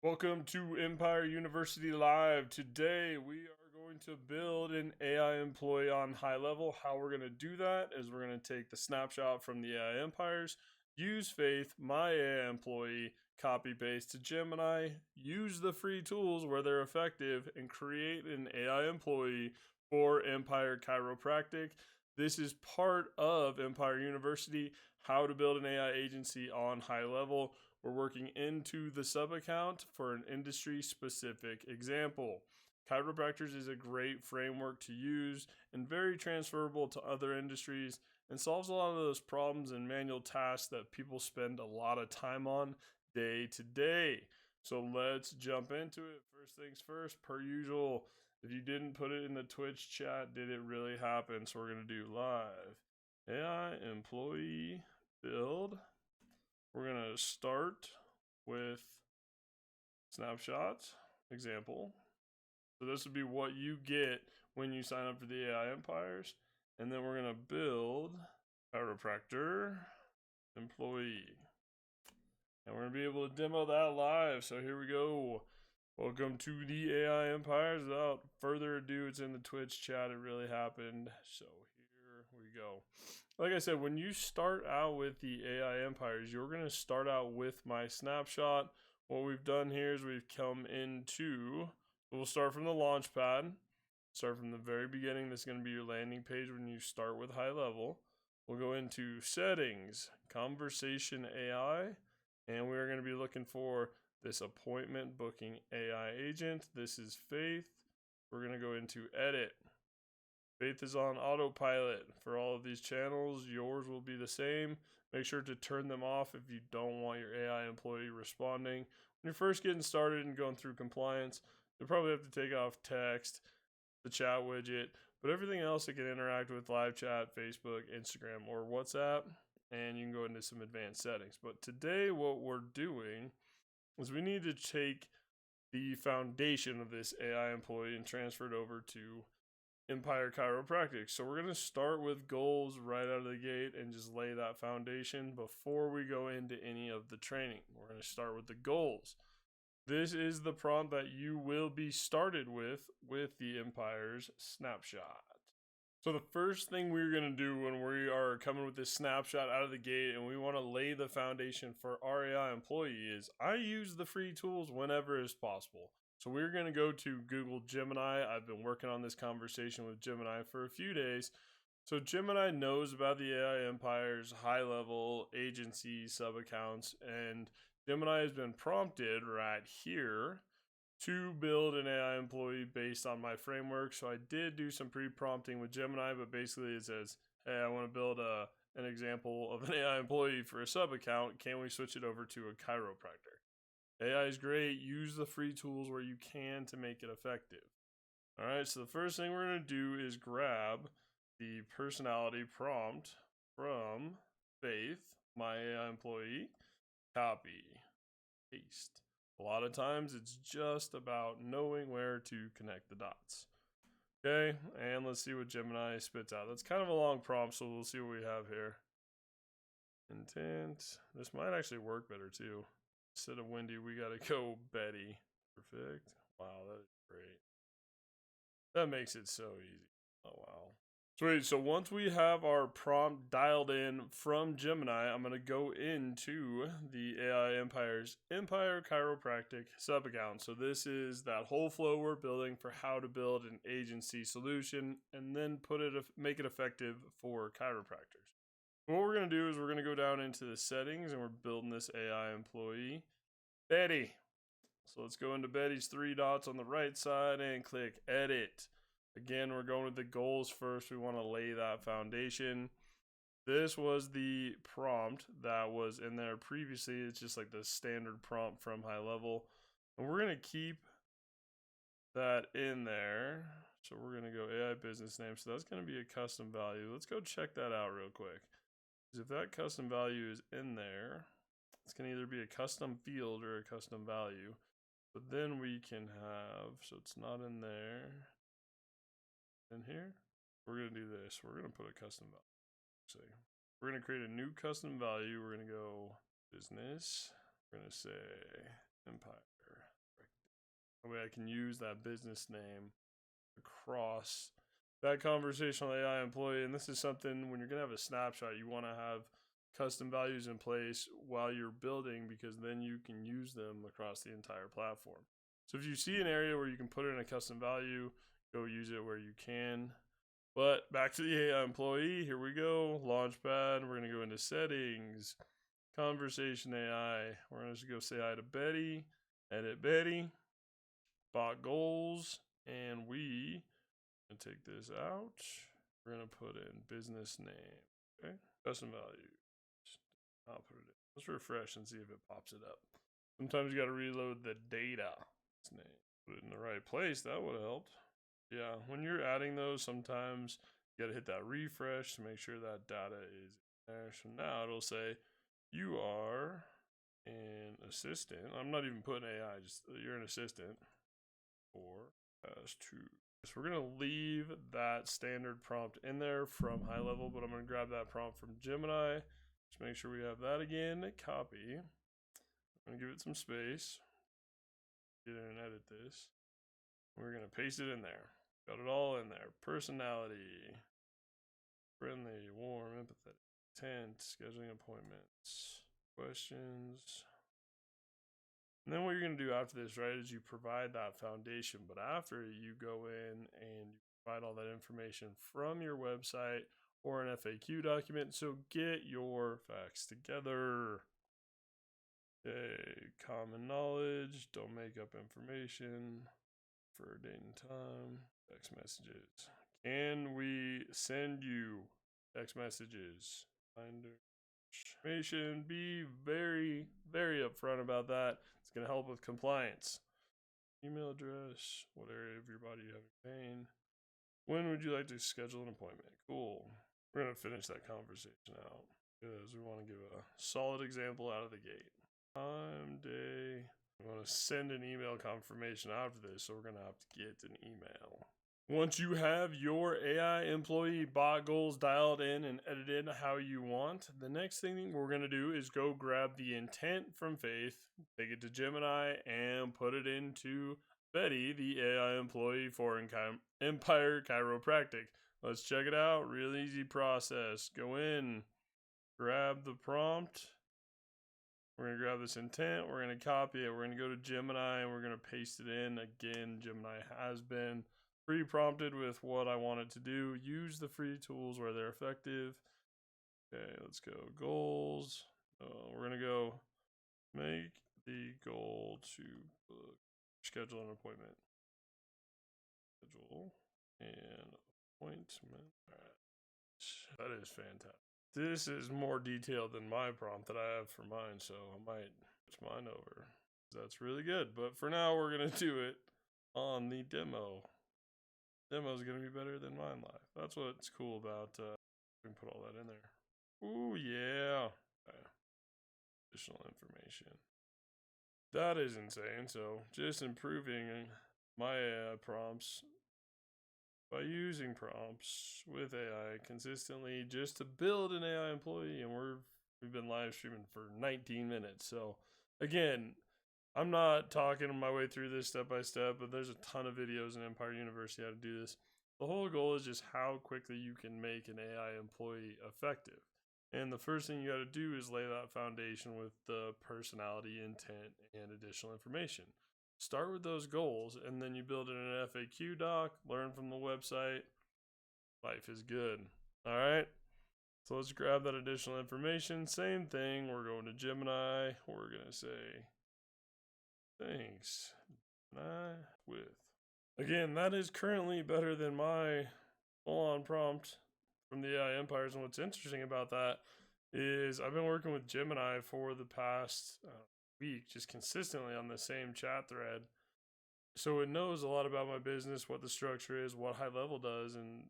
Welcome to Empire University Live. Today we are going to build an AI employee on HighLevel. How we're going to do that is we're going to take the snapshot from the AI empires, use Faith, my AI employee, copy paste to Gemini, use the free tools where they're effective, and create an AI employee for Empire Chiropractic. This is part of Empire University, how to build an AI agency on HighLevel. We're working into the sub account for an industry specific example. Chiropractors is a great framework to use and very transferable to other industries and solves a lot of those problems and manual tasks that people spend a lot of time on day to day. So let's jump into it. First things first, per usual, if you didn't put it in the Twitch chat, did it really happen? So we're going to do live AI employee build. We're going to start with snapshot example. So this would be what you get when you sign up for the AI empires. And then we're going to build chiropractor employee. And we're going to be able to demo that live. So here we go. Welcome to the AI empires. Without further ado, it's in the Twitch chat. It really happened. So here we go. Like I said, when you start out with the AI empires, you're going to start out with my snapshot. What we've done here is we've come into, we'll start from the launch pad, start from the very beginning. This is going to be your landing page when you start with HighLevel. We'll go into settings, conversation AI, and we're going to be looking for this appointment booking AI agent. This is Faith. We're going to go into edit. Faith is on autopilot for all of these channels. Yours will be the same. Make sure to turn them off if you don't want your AI employee responding. When you're first getting started and going through compliance, you'll probably have to take off text, the chat widget, but everything else it can interact with live chat, Facebook, Instagram, or WhatsApp, and you can go into some advanced settings. But today what we're doing is we need to take the foundation of this AI employee and transfer it over to Empire Chiropractic. So we're going to start with goals right out of the gate and just lay that foundation before we go into any of the training. We're going to start with the goals. This is the prompt that you will be started with the Empire's snapshot. So the first thing we're going to do when we are coming with this snapshot out of the gate and we want to lay the foundation for our AI employee is I use the free tools whenever is possible. So we're going to go to Google Gemini. I've been working on this conversation with Gemini for a few days. So Gemini knows about the AI empires, HighLevel, agency, sub-accounts, and Gemini has been prompted right here to build an AI employee based on my framework. So I did do some pre-prompting with Gemini, but basically it says, hey, I want to build an example of an AI employee for a sub-account. Can we switch it over to a chiropractor? AI is great. Use the free tools where you can to make it effective. All right, so the first thing we're going to do is grab the personality prompt from Faith, my AI employee, copy, paste. A lot of times it's just about knowing where to connect the dots. Okay, and let's see what Gemini spits out. That's kind of a long prompt, so we'll see what we have here. Intent. This might actually work better too. Instead of Wendy, we gotta go Betty. Perfect. Wow, that is great. That makes it so easy. Oh, wow. Sweet. So once we have our prompt dialed in from Gemini, I'm going to go into the AI Empire's Empire Chiropractic sub-account. So this is that whole flow we're building for how to build an agency solution and then make it effective for chiropractors. What we're going to do is we're going to go down into the settings and we're building this AI employee, Betty. So let's go into Betty's 3 dots on the right side and click edit. Again, we're going with the goals first. We want to lay that foundation. This was the prompt that was in there previously. It's just like the standard prompt from HighLevel. And we're going to keep that in there. So we're going to go AI business name. So that's going to be a custom value. Let's go check that out real quick. Because if that custom value is in there, it's going to either be a custom field or a custom value. But then we can have, so it's not in there. In here, we're going to do this. We're going to put a custom value. So we're going to create a new custom value. We're going to go business. We're going to say Empire. That way I can use that business name across that conversational AI employee. And this is something when you're going to have a snapshot, you want to have custom values in place while you're building, because then you can use them across the entire platform. So if you see an area where you can put in a custom value, go use it where you can. But back to the AI employee, here we go. Launchpad, we're going to go into settings, conversation AI. We're going to just go say hi to Betty, edit Betty, bot goals, and we going to take this out. We're going to put in business name, okay? Custom value. I'll put it in. Let's refresh and see if it pops it up. Sometimes you got to reload the data. Name. Put it in the right place. That would have helped. Yeah, when you're adding those, sometimes you got to hit that refresh to make sure that data is there. So now it'll say you are an assistant. I'm not even putting AI, just you're an assistant for as to. So we're going to leave that standard prompt in there from HighLevel, but I'm going to grab that prompt from Gemini. Just make sure we have that again. Copy. I'm going to give it some space. Get in and edit this. We're going to paste it in there. Got it all in there. Personality. Friendly, warm, empathetic, intent, scheduling appointments, questions. And then what you're going to do after this, right, is you provide that foundation. But after you go in and you provide all that information from your website or an FAQ document. So get your facts together. Okay, common knowledge, don't make up information, for date and time, text messages. Can we send you text messages? Information, be very, very upfront about that. It's going to help with compliance. Email address, what area of your body you have pain. When would you like to schedule an appointment? Cool. We're going to finish that conversation out because we want to give a solid example out of the gate. Time, day. We want to send an email confirmation after this, so we're going to have to get an email. Once you have your AI employee bot goals dialed in and edited how you want, the next thing we're going to do is go grab the intent from Faith, take it to Gemini, and put it into Betty, the AI employee for Empire Chiropractic. Let's check it out. Real easy process. Go in, grab the prompt. We're going to grab this intent. We're going to copy it. We're going to go to Gemini and we're going to paste it in. Again, Gemini has been pre-prompted with what I want it to do. Use the free tools where they're effective. Okay, let's go. Goals. We're going to go make the goal to book, schedule an appointment. Schedule an appointment. All right. That is fantastic. This is more detailed than my prompt that I have for mine, so I might switch mine over. That's really good. But for now, we're going to do it on the demo. Demo is going to be better than mine live. That's what's cool about we can put all that in there. Ooh, yeah. Okay. Additional information. That is insane. So just improving my AI prompts by using prompts with AI consistently just to build an AI employee. And we've been live streaming for 19 minutes. So again, I'm not talking my way through this step by step, but there's a ton of videos in Empire University how to do this. The whole goal is just how quickly you can make an AI employee effective. And the first thing you got to do is lay that foundation with the personality, intent, and additional information. Start with those goals, and then you build it in an FAQ doc, learn from the website. Life is good. All right. So let's grab that additional information. Same thing. We're going to Gemini. We're going to say, thanks. With. Again, that is currently better than my full-on prompt from the AI Empires. And what's interesting about that is I've been working with Gemini for the past week, just consistently on the same chat thread. So it knows a lot about my business, what the structure is, what HighLevel does, and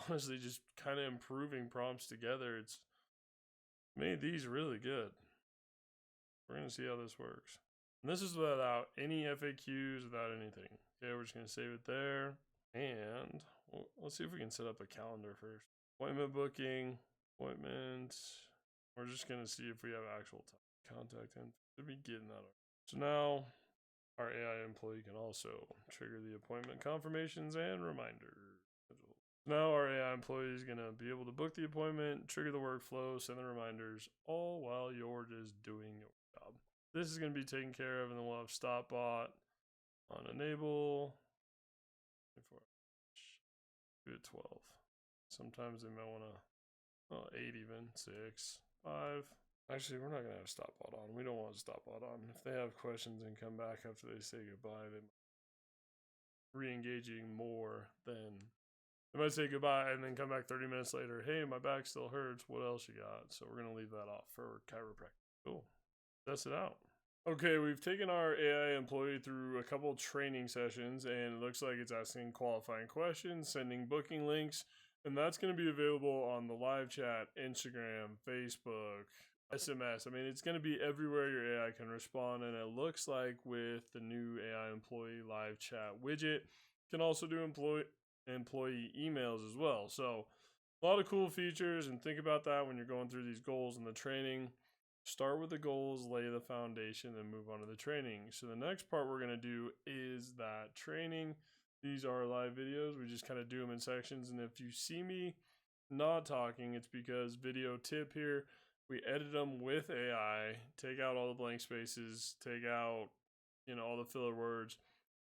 honestly, just kind of improving prompts together. It's made these really good. We're going to see how this works. And this is without any FAQs, without anything. Okay, we're just going to save it there. And let's see if we can set up a calendar first. Appointment booking, appointments. We're just going to see if we have actual time. Contact info. Should be getting that. So now Our AI employee can also trigger the appointment confirmations and reminders. Now our AI employee is going to be able to book the appointment, trigger the workflow, send the reminders, all while you're just doing your job. This is going to be taken care of, and then we'll have stop bot on enable. Do it 12. Sometimes they might want to, 8 even, 6, 5. Actually, we're not going to have stop bot on. We don't want stop bot on. If they have questions and come back after they say goodbye, they might be re-engaging more than they might say goodbye and then come back 30 minutes later. Hey, my back still hurts. What else you got? So we're going to leave that off for chiropractic. Cool. Test it out. Okay, we've taken our AI employee through a couple training sessions, and it looks like it's asking qualifying questions, sending booking links, and that's going to be available on the live chat, Instagram, Facebook, SMS. I mean, it's going to be everywhere your AI can respond, and it looks like with the new AI employee live chat widget, can also do employee emails as well. So a lot of cool features, and think about that when you're going through these goals in the training. Start with the goals, lay the foundation, then move on to the training. So the next part we're going to do is that training. These are live videos. We just kind of do them in sections. And if you see me not talking, it's because video tip here, we edit them with AI, take out all the blank spaces, take out, all the filler words,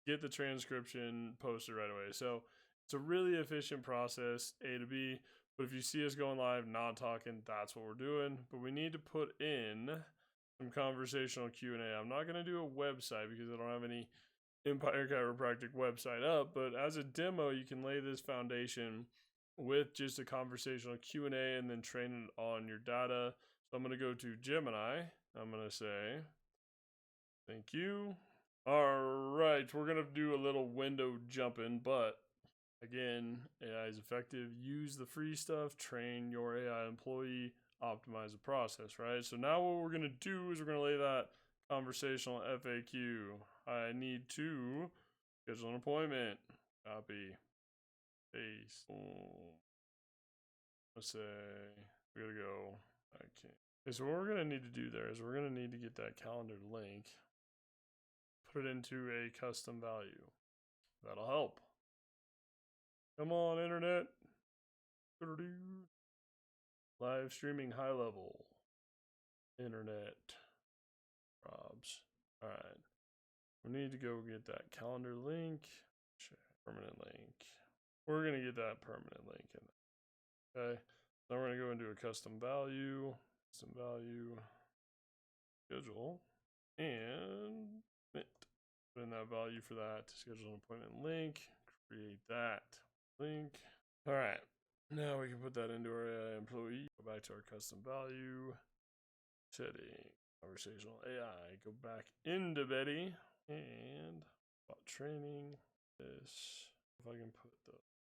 get the transcription posted right away. So it's a really efficient process, A to B. But if you see us going live, not talking, that's what we're doing. But we need to put in some conversational Q&A. I'm not going to do a website because I don't have any Empire Chiropractic website up. But as a demo, you can lay this foundation with just a conversational Q&A and then train it on your data. So I'm going to go to Gemini. I'm going to say, thank you. All right, we're going to do a little window jumping, but again, AI is effective. Use the free stuff, train your AI employee, optimize the process, right? So now what we're going to do is we're going to lay that conversational FAQ. I need to schedule an appointment. Copy. Paste. Let's say we got to go. Okay. So what we're going to need to do there is we're going to need to get that calendar link, put it into a custom value. That'll help. Come on, internet. Live streaming HighLevel. Internet. Robs. Alright. We need to go get that calendar link. Permanent link. We're going to get that permanent link in there. Okay. Now we're going to go into a custom value. Custom value. Schedule. And put in that value for that to schedule an appointment link. Create that link. All right. Now we can put that into our AI employee. Go back to our custom value. Setting. Conversational AI. Go back into Betty. And about training. This. If I can put the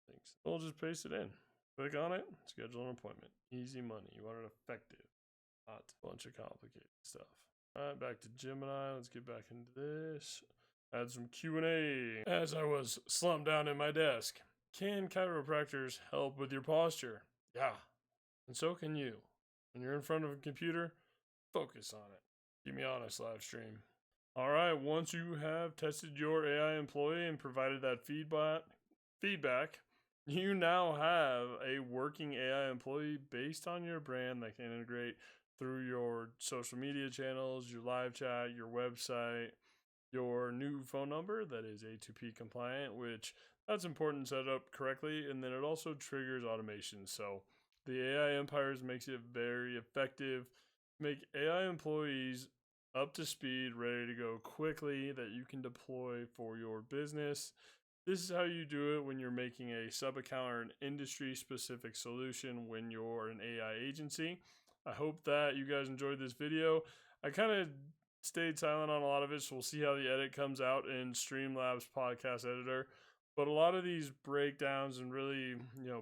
links. We'll just paste it in. Click on it. Schedule an appointment. Easy money. You want it effective. Not a bunch of complicated stuff. All right, back to Gemini. Let's get back into this. Add some Q&A. As I was slumped down in my desk. Can chiropractors help with your posture? Yeah, and so can you. When you're in front of a computer, focus on it. Keep me honest, live stream. All right, once you have tested your AI employee and provided that feedback, you now have a working AI employee based on your brand that can integrate through your social media channels, your live chat, your website, your new phone number that is A2P compliant, which that's important to set up correctly, and then it also triggers automation. So the AI Empires makes it very effective to make AI employees up to speed, ready to go quickly, that you can deploy for your business. This is how you do it when you're making a sub-account or an industry-specific solution when you're an AI agency. I hope that you guys enjoyed this video. I kind of stayed silent on a lot of it, so we'll see how the edit comes out in Streamlabs podcast editor. But a lot of these breakdowns and really,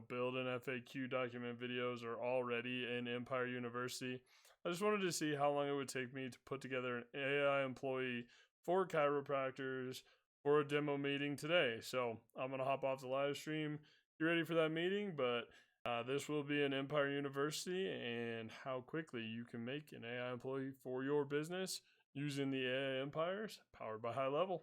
build an FAQ document videos are already in Empire University. I just wanted to see how long it would take me to put together an AI employee for chiropractors for a demo meeting today. So I'm going to hop off the live stream, get ready for that meeting, but this will be in Empire University and how quickly you can make an AI employee for your business using the AI empires powered by HighLevel.